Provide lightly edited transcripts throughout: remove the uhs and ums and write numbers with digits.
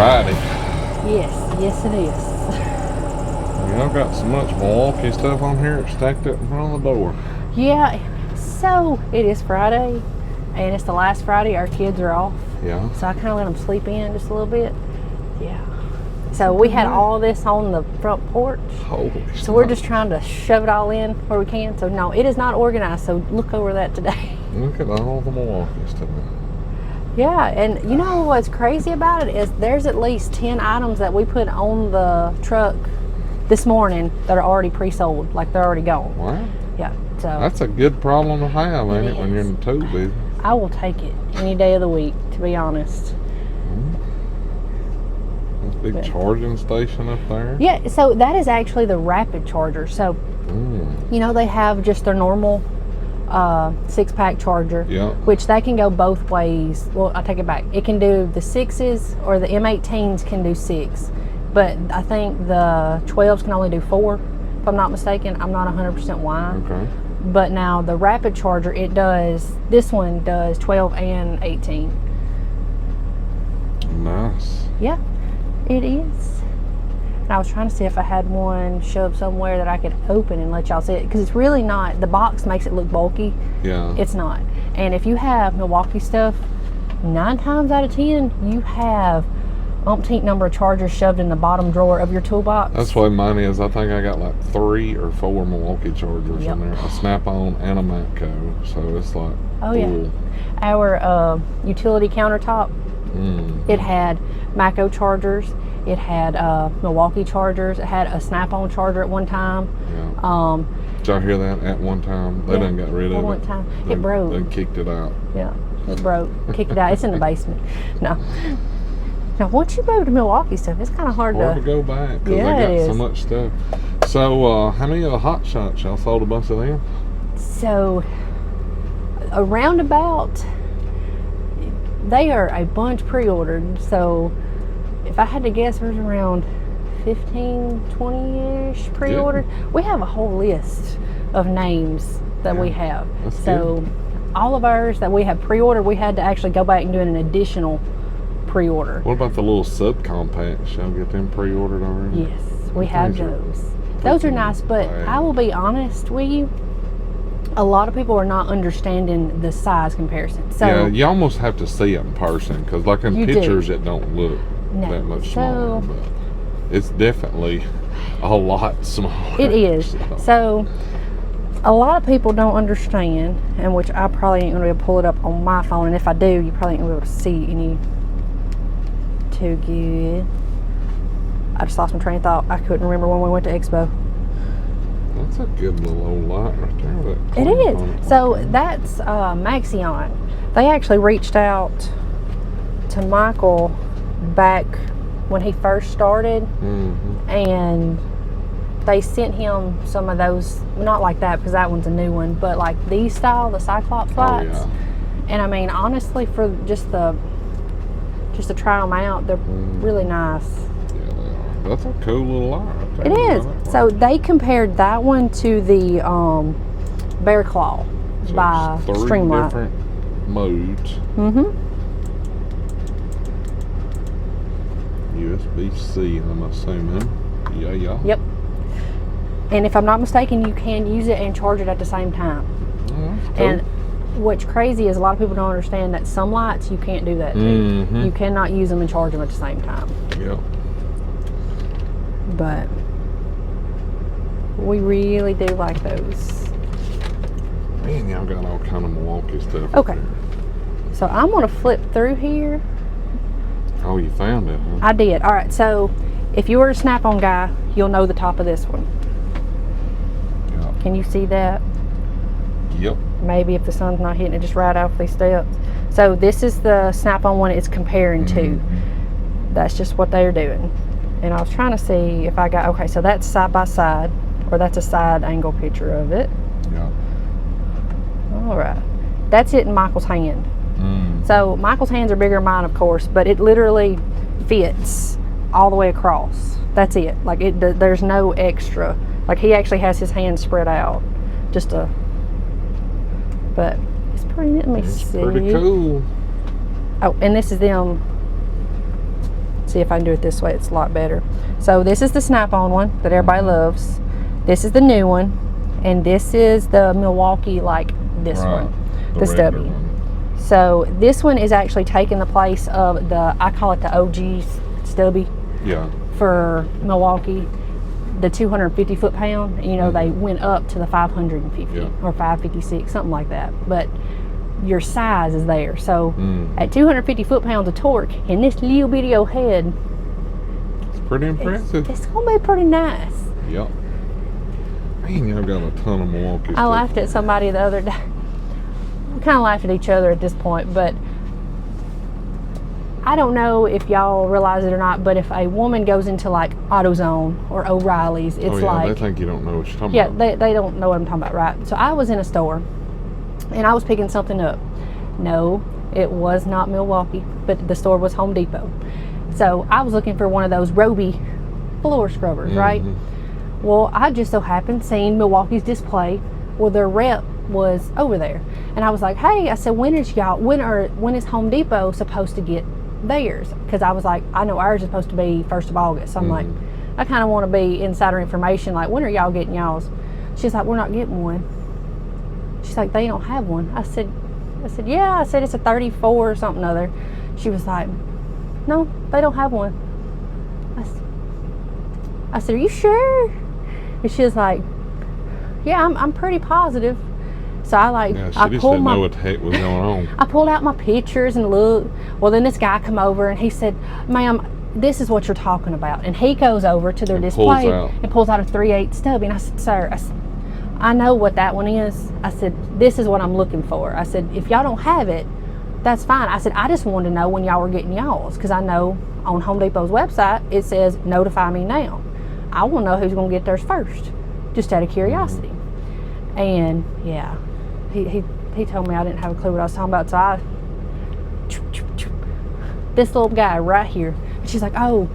Friday. Yes it is. Y'all got so much Milwaukee stuff on here, it's stacked up in front of the door. Yeah, so it is Friday, and it's the last Friday our kids are off. Yeah. So I kind of let them sleep in just a little bit. Yeah. So we had all this on the front porch. Holy So we're just trying to shove it all in where we can. So no, it is not organized, so look over that today. Look at all the Milwaukee stuff. Yeah, and you know what's crazy about it is there's at least 10 items that we put on the truck this morning that are already pre-sold, like they're already gone. Wow. Yeah, so that's a good problem to have, ain't it, when you're in the tool business? I will take it any day of the week, to be honest. Big charging station up there. Yeah, so that is actually the rapid charger. So, you know, they have just their normal 6-pack charger, which they can go both ways. Well, I take it back. It can do the 6s, or the M18s can do 6. But I think the 12s can only do 4, if I'm not mistaken. I'm not 100% why. Okay. But now the rapid charger, it does, this one does 12 and 18. Nice. Yeah. It is. And I was trying to see if I had one shoved somewhere that I could open and let y'all see it, because it's really not, the box makes it look bulky. Yeah. It's not. And if you have Milwaukee stuff, 9 times out of 10 you have umpteen number of chargers shoved in the bottom drawer of your toolbox. That's what mine is. I think I got like 3 or 4 Milwaukee chargers in there. A Snap-on and a Matco. So it's like, yeah. Our utility countertop, it had Matco chargers, it had Milwaukee chargers, it had a Snap-on charger at one time. Yeah. Did y'all hear that? At one time, they done got rid of it. At one time, it broke. They kicked it out. Yeah, it broke. Kicked it out. It's in the basement. No. Now, once you move to Milwaukee stuff, it's kind of hard to go back, because they got so much stuff. So, how many of the hot shots? Y'all sold a bunch of them? So, around about, they are a bunch pre-ordered. So, if I had to guess, there's around 15, 20-ish pre-ordered. Yeah. We have a whole list of names that we have. That's so, good. All of ours that we have pre-ordered, we had to actually go back and do an additional pre-order. What about the little subcompacts? Y'all get them pre-ordered already? Yes, we have those. Those are nice, but I will be honest with you, a lot of people are not understanding the size comparison. So yeah, you almost have to see it in person, because like in pictures it don't look that much smaller, but it's definitely a lot smaller. It is. So a lot of people don't understand, and which I probably ain't going to be able to pull it up on my phone, and if I do, you probably ain't going to be able to see any too good. I just lost my train of thought. I couldn't remember when we went to Expo. That's a good little old light right there. It is. So that's Maxion. They actually reached out to Michael back when he first started, and they sent him some of those, not like that because that one's a new one, but like these style, the Cyclops lights. And I mean, honestly, for just to try them out, they're really nice. Yeah, they are. That's a cool little light. It is. So they compared that one to the Bear Claw by Streamlight. 3 different modes. USB-C, I'm assuming. Yeah. Yep. And if I'm not mistaken, you can use it and charge it at the same time. Cool. And what's crazy is a lot of people don't understand that some lights you can't do that too. You cannot use them and charge them at the same time. Yep. But we really do like those. Man, y'all got all kind of Milwaukee stuff. Okay. So I'm going to flip through here. Oh, you found it, huh? I did. All right. So if you were a Snap-on guy, you'll know the top of this one. Yep. Can you see that? Yep. Maybe if the sun's not hitting it just right off these steps. So this is the Snap-on one it's comparing to. That's just what they're doing. And I was trying to see if I got, okay, so that's side by side, or that's a side angle picture of it. Yeah. All right. That's it in Michael's hand. So Michael's hands are bigger than mine, of course, but it literally fits all the way across. That's it. Like there's no extra. Like he actually has his hands spread out. But it's pretty, let me see. Pretty cool. Oh, and this is them See if I can do it this way. It's a lot better. So this is the snap-on one that everybody loves. This is the new one, and this is the Milwaukee, like this one, the stubby. So this one is actually taking the place of the, I call it the OG stubby. Yeah. For Milwaukee, the 250 foot-pound. You know, they went up to the 550 or 556, something like that. But your size is there. So at 250 foot-pounds of torque in this little bitty old head, it's pretty impressive. It's gonna be pretty nice. Yep. Man, y'all got a ton of Milwaukee. I laughed at somebody the other day. We kind of laughed at each other at this point, but I don't know if y'all realize it or not, but if a woman goes into like AutoZone or O'Reilly's, it's like... they think you don't know what you're talking about. Yeah, they don't know what I'm talking about, right? So I was in a store, and I was picking something up. No, it was not Milwaukee, but the store was Home Depot. So I was looking for one of those Roby floor scrubbers, right? Well, I just so happened seeing Milwaukee's display where their rep was over there. And I was like, hey, I said, when is Home Depot supposed to get theirs? Because I was like, I know ours is supposed to be 1st of August. So I'm like, I kind of want to be insider information, like, when are y'all getting y'all's? She's like, we're not getting one. She's like, they don't have one. I said, yeah. I said, it's a 34 or something other. She was like, no, they don't have one. I said, are you sure? And she was like, yeah, I'm pretty positive. So I she just didn't know what the heck was going on. I pulled out my pictures and looked. Well, then this guy come over and he said, ma'am, this is what you're talking about. And he goes over to their display and pulls out a 3/8 stubby. And I said, sir, I know what that one is. I said, this is what I'm looking for. I said, if y'all don't have it, that's fine. I said, I just wanted to know when y'all were getting y'all's, because I know on Home Depot's website it says notify me now. I want to know who's going to get theirs first, just out of curiosity. And yeah, he told me I didn't have a clue what I was talking about. So this little guy right here, and she's like, oh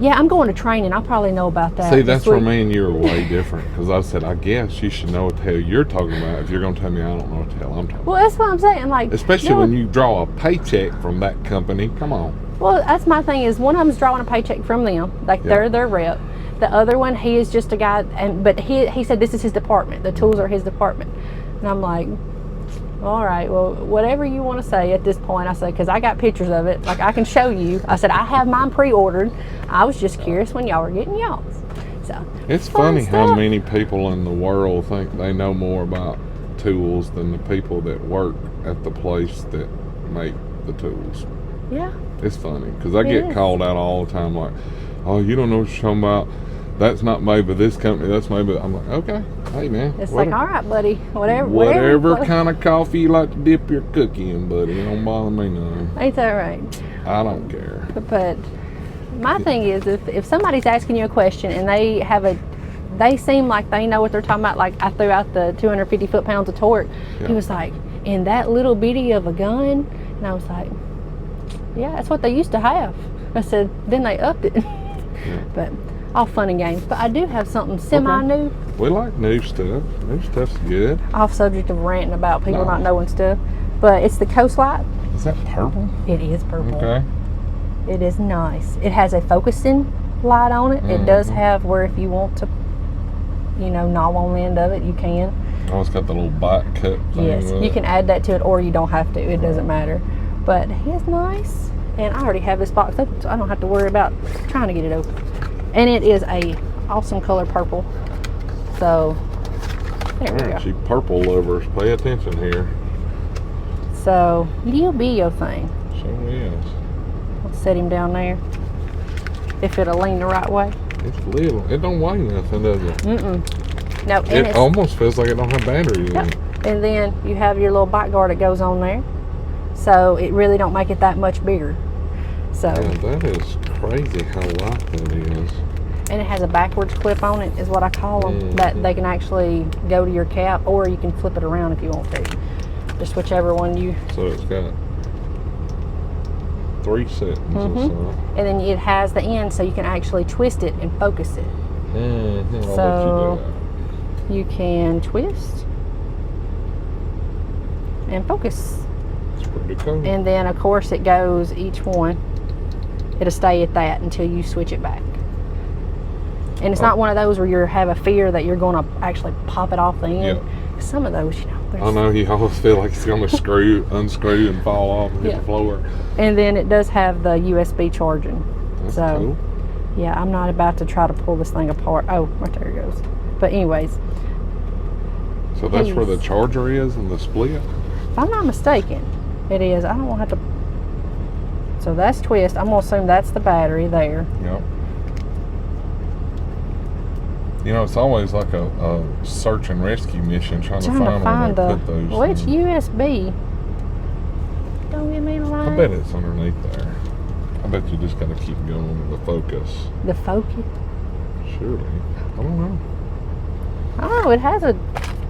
yeah, I'm going to training, I'll probably know about that. See, that's where me and you are way different, because I said, I guess you should know what the hell you're talking about if you're going to tell me I don't know what the hell I'm talking about. Well, that's what I'm saying. Like, especially when you draw a paycheck from that company. Come on. Well, that's my thing, is one of them's drawing a paycheck from them, like they're their rep. The other one, he is just a guy, but he said this is his department. The tools are his department. And I'm like, all right, well, whatever you want to say at this point. I said, because I got pictures of it. Like, I can show you. I said, I have mine pre-ordered. I was just curious when y'all were getting y'all's. So it's funny how many people in the world think they know more about tools than the people that work at the place that make the tools. Yeah. It's funny, because I get called out all the time, like, oh, you don't know what you're talking about. That's not made by this company, that's made by... I'm like, okay, hey man. It's like, all right, buddy, whatever kind of coffee you like to dip your cookie in, buddy. It don't bother me none. Ain't that right? I don't care. But my thing is, if somebody's asking you a question and they seem like they know what they're talking about, like I threw out the 250 foot-pounds of torque. He was like, in that little bitty of a gun? And I was like, yeah, that's what they used to have. I said, then they upped it. But all fun and games. But I do have something semi-new. We like new stuff. New stuff's good. Off subject of ranting about people not knowing stuff. But it's the Coast Light. Is that purple? It is purple. Okay. It is nice. It has a focusing light on it. It does have where if you want to, gnaw on the end of it, you can. Oh, it's got the little bite cut thing. Yes, you can add that to it, or you don't have to. It doesn't matter. But it's nice. And I already have this box open, so I don't have to worry about trying to get it open. And it is a awesome color purple. So there we go. You purple lovers, pay attention here. So little bitty thing. So is. Let's set him down there. If it'll lean the right way. It's little. It don't weigh nothing, does it? No. It almost feels like it don't have batteries in it. And then you have your little bite guard that goes on there. So it really don't make it that much bigger. So that is crazy how light that is. And it has a backwards clip on it, is what I call them, that they can actually go to your cap, or you can flip it around if you want to. Just whichever one you... So it's got 3 settings or so. And then it has the end, so you can actually twist it and focus it. So you can twist and focus. It's pretty cool. And then, of course, it goes each one. it'll stay at that until you switch it back. And it's not one of those where you have a fear that you're going to actually pop it off the end. Yeah. Some of those, you know. I know, you always feel like it's going to unscrew and fall off and hit the floor. And then it does have the USB charging. That's so, cool. Yeah, I'm not about to try to pull this thing apart. Oh, right there it goes. But anyways. So that's where the charger is and the split? If I'm not mistaken, it is. I don't want to have to. So that's twist. I'm going to assume that's the battery there. Yep. You know, it's always like a search and rescue mission trying to find where they put those. Well, it's USB. Don't give me the line. I bet it's underneath there. I bet you just got to keep going with the focus. The focus? Surely. I don't know. I don't know. It has a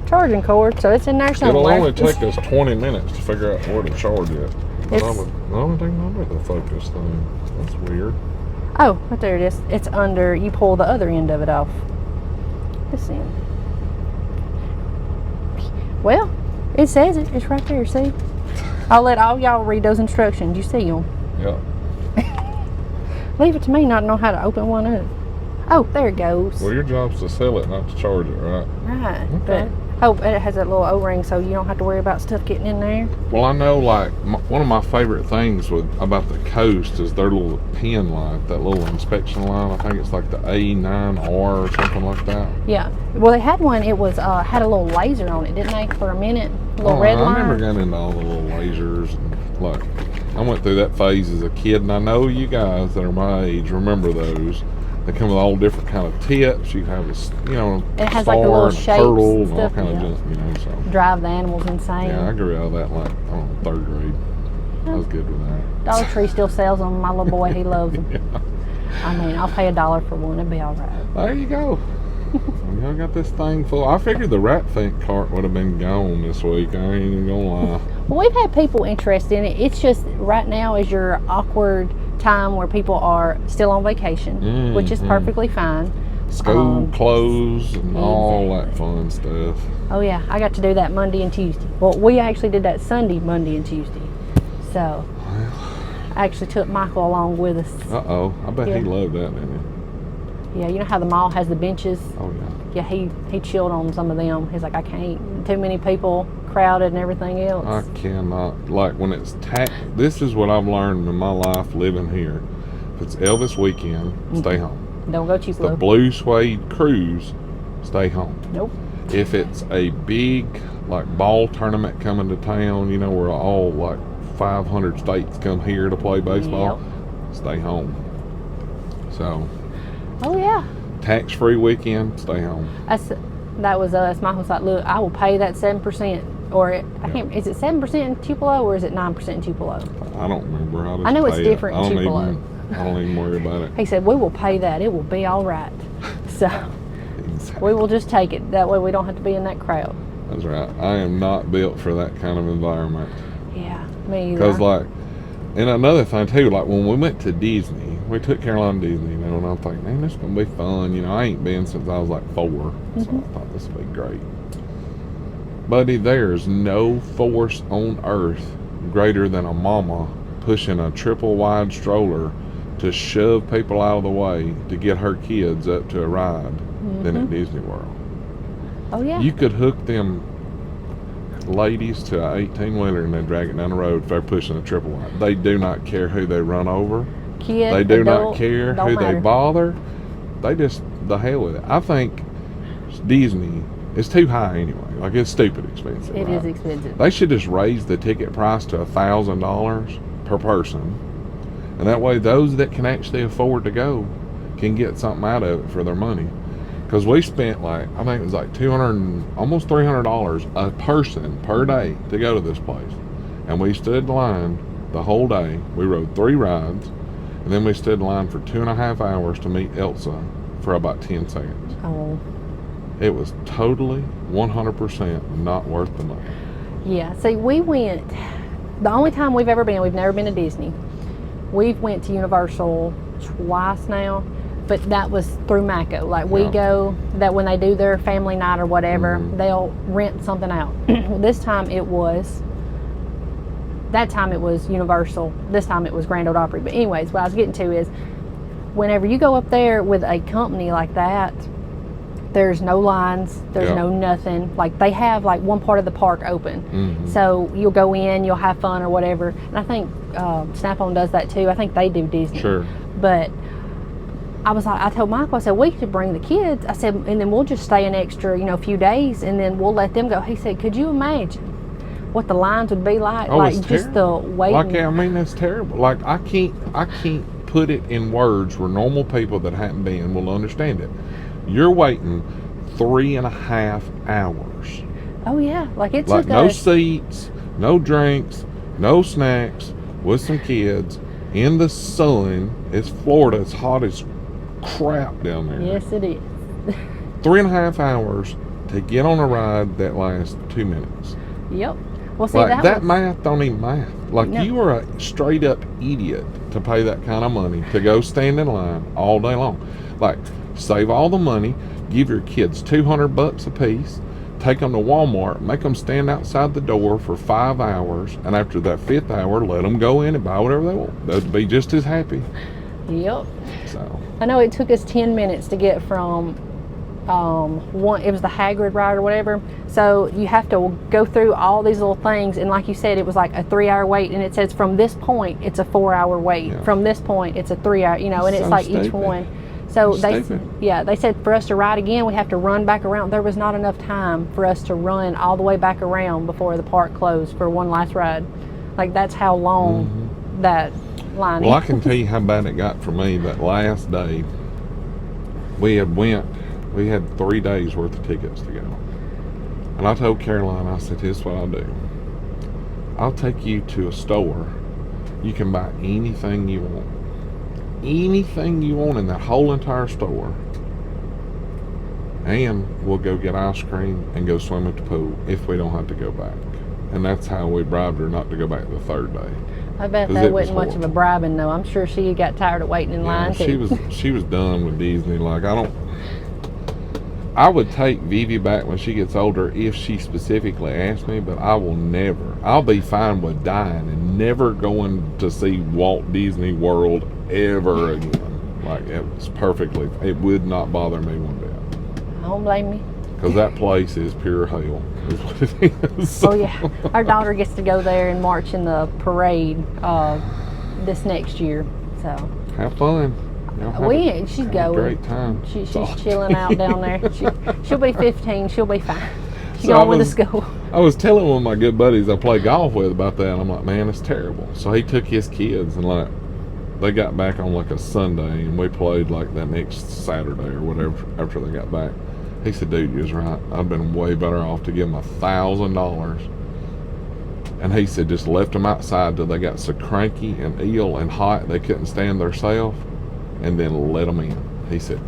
charging cord, so it's in there somewhere. It'll only take us 20 minutes to figure out where to charge it. But I don't think under the focus thing. That's weird. Oh, right there it is. It's under, you pull the other end of it off. This end. Well, it says it. It's right there, see? I'll let all y'all read those instructions. You see them. Yeah. Leave it to me not to know how to open one up. Oh, there it goes. Well, your job's to sell it, not to charge it, right? Right. Okay. But it has that little O-ring, so you don't have to worry about stuff getting in there. Well, I know, like, one of my favorite things about the Coast is their little pin light, that little inspection line. I think it's like the A9R or something like that. Yeah. Well, they had one. It was had a little laser on it, didn't they, for a minute? A little red line. I remember getting into all the little lasers. And, like, I went through that phase as a kid, and I know you guys that are my age remember those. They come with all different kind of tips. You have a, it has like the little shapes turtle and and all stuff, kind of junk, so. Drive the animals insane. Yeah, I grew out of that like, I don't know, 3rd grade. I was good with that. Dollar Tree still sells them. My little boy, he loves them. Yeah. I mean, I'll pay $1 for one. It'll be all right. There you go. I got this thing full. I figured the rat think cart would have been gone this week. I ain't even gonna lie. Well, we've had people interested in it. It's just right now is your awkward time where people are still on vacation, which is perfectly fine. School closed and all that fun stuff. Oh yeah, I got to do that Monday and Tuesday. Well, we actually did that Sunday, Monday and Tuesday. So I actually took Michael along with us. Uh-oh, I bet he loved that, didn't he? Yeah, you know how the mall has the benches? Oh yeah. Yeah, he chilled on some of them. He's like, I can't. Too many people, crowded and everything else. I cannot. Like when it's this is what I've learned in my life living here. If it's Elvis weekend, stay home. Don't go cheap. It's the Blue Suede Cruise, stay home. Nope. If it's a big like ball tournament coming to town, where all like 500 states come here to play baseball, stay home. So. Oh yeah. Tax-free weekend, stay home. That was us. Michael's like, look, I will pay that 7%, or I can't. Is it 7% in Tupelo or is it 9% in Tupelo? I don't remember. I know it's different in Tupelo. I don't even worry about it. He said, we will pay that. It will be all right. So we will just take it. That way we don't have to be in that crowd. That's right. I am not built for that kind of environment. Yeah, me either. Because and another thing too, like when we went to Disney, we took Carolina to Disney, and I'm thinking, man, this is going to be fun. I ain't been since I was like 4. So I thought this would be great. Buddy, there's no force on earth greater than a mama pushing a triple wide stroller to shove people out of the way to get her kids up to a ride than at Disney World. Oh yeah. You could hook them ladies to an 18-wheeler and they drag it down the road if they're pushing a triple wide. They do not care who they run over. Kid, they do adult, not care who they bother. They just the hell with it. I think Disney is too high anyway. Like it's stupid expensive. It is expensive. They should just raise the ticket price to $1,000 per person, and that way those that can actually afford to go can get something out of it for their money. Because we spent I think it was like $200, almost $300 a person per day to go to this place, and we stood in line the whole day. We rode 3 rides, and then we stood in line for 2.5 hours to meet Elsa for about 10 seconds. Oh. It was totally 100% not worth the money. Yeah. See, we went. The only time we've never been to Disney. We've went to Universal twice now. But that was through Matco. Like we go, that when they do their family night or whatever, they'll rent something out. This time it was that time it was Universal. This time it was Grand Ole Opry. But anyways, what I was getting to is, whenever you go up there with a company like that, there's no lines, there's no nothing. Like, they have like one part of the park open. So you'll go in, you'll have fun or whatever. And I think Snap-on does that too. I think they do Disney. Sure. But I was like, I told Michael, I said, we could bring the kids. I said, and then we'll just stay an extra, a few days, and then we'll let them go. He said, could you imagine what the lines would be like? Oh, like, it's just terrible. the waiting. Like, I mean, that's terrible. Like, I can't put it in words where normal people that haven't been will understand it. You're waiting 3.5 hours. Oh yeah, like it Like, took no us. seats, no drinks, no snacks, with some kids in the sun. It's Florida. It's hot as crap down there. Yes, it is. 3.5 hours to get on a ride that lasts 2 minutes. Yep. Well, see, Like, that was, math don't even math. Like, No. you are a straight up idiot to pay that kind of money to go stand in line all day long. Like, save all the money, give your kids $200 a piece, take them to Walmart, make them stand outside the door for 5 hours, and after that 5th hour, let them go in and buy whatever they want. They'd be just as happy. Yep. So, I know it took us 10 minutes to get from one, it was the Hagrid ride or whatever. So you have to go through all these little things, and like you said, it was like a 3-hour wait, and it says from this point it's a 4-hour wait. Yeah. From this point it's a 3-hour, and it's So like each stupid. one. So they Stupid. they said for us to ride again, we have to run back around. There was not enough time for us to run all the way back around before the park closed for one last ride. Like, that's how long that line well, I is. can tell you how bad it got for me that last day. We had 3 days worth of tickets to go. And I told Caroline, I said, here's what I'll do. I'll take you to a store. You can buy anything you want. Anything you want in that whole entire store. And we'll go get ice cream and go swim at the pool if we don't have to go back. And that's how we bribed her not to go back the 3rd day. I bet 'Cause that it was wasn't much of a horrible. bribing, though. I'm sure she got tired of waiting in line too. She was done with Disney. Like, I would take Vivi back when she gets older if she specifically asked me, but I will never. I'll be fine with dying and never going to see Walt Disney World ever again. Like, it would not bother me one bit. I don't blame me. Because that place is pure hell, is what it is. Oh yeah, our daughter gets to go there and march in the parade this next year. So Have fun. she's have a going. great time. She's chilling out down there. She'll be 15. She'll be fine. She's So going with the school. I was telling one of my good buddies I play golf with about that, and I'm like, man, it's terrible. So he took his kids, and like, they got back on like a Sunday, and we played like that next Saturday or whatever after they got back. He said, dude, you was right. I've been way better off to give them $1,000. And he said, just left them outside till they got so cranky and ill and hot they couldn't stand themselves, and then let them in. He said,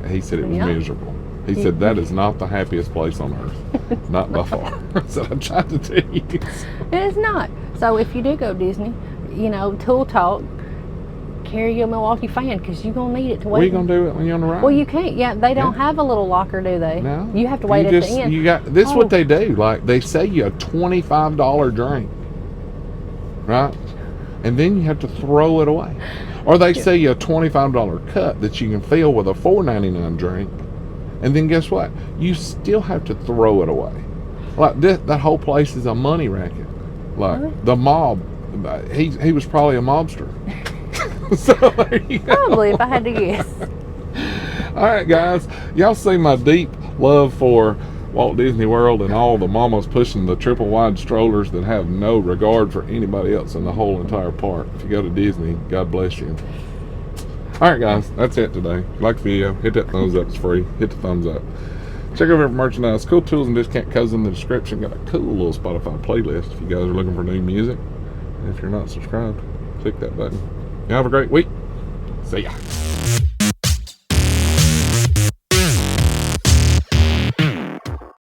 he said it was miserable. He said, that is not the happiest place on earth. Not by far. I said, I tried to tell you. It is not. So if you do go Disney, Tool Talk, carry your Milwaukee fan, because you're going to need it to wait. What are you going to do it when you're on the ride? Well, you can't. Yeah, they don't have a little locker, do they? No. You have to wait at the end. This is what they do. Like, they sell you a $25 drink, right? And then you have to throw it away. Or they sell you a $25 cup that you can fill with a $4.99 drink. And then guess what? You still have to throw it away. Like, that whole place is a money racket. Like, the mob, he was probably a mobster. So there you go. Probably, if I had to guess. All right, guys. Y'all see my deep love for Walt Disney World and all the mamas pushing the triple wide strollers that have no regard for anybody else in the whole entire park. If you go to Disney, God bless you. All right, guys. That's it today. Like the video, hit that thumbs up. It's free. Hit the thumbs up. Check over for merchandise. Cool tools and discount codes in the description. Got a cool little Spotify playlist if you guys are looking for new music. And if you're not subscribed, click that button. You have a great week. See ya.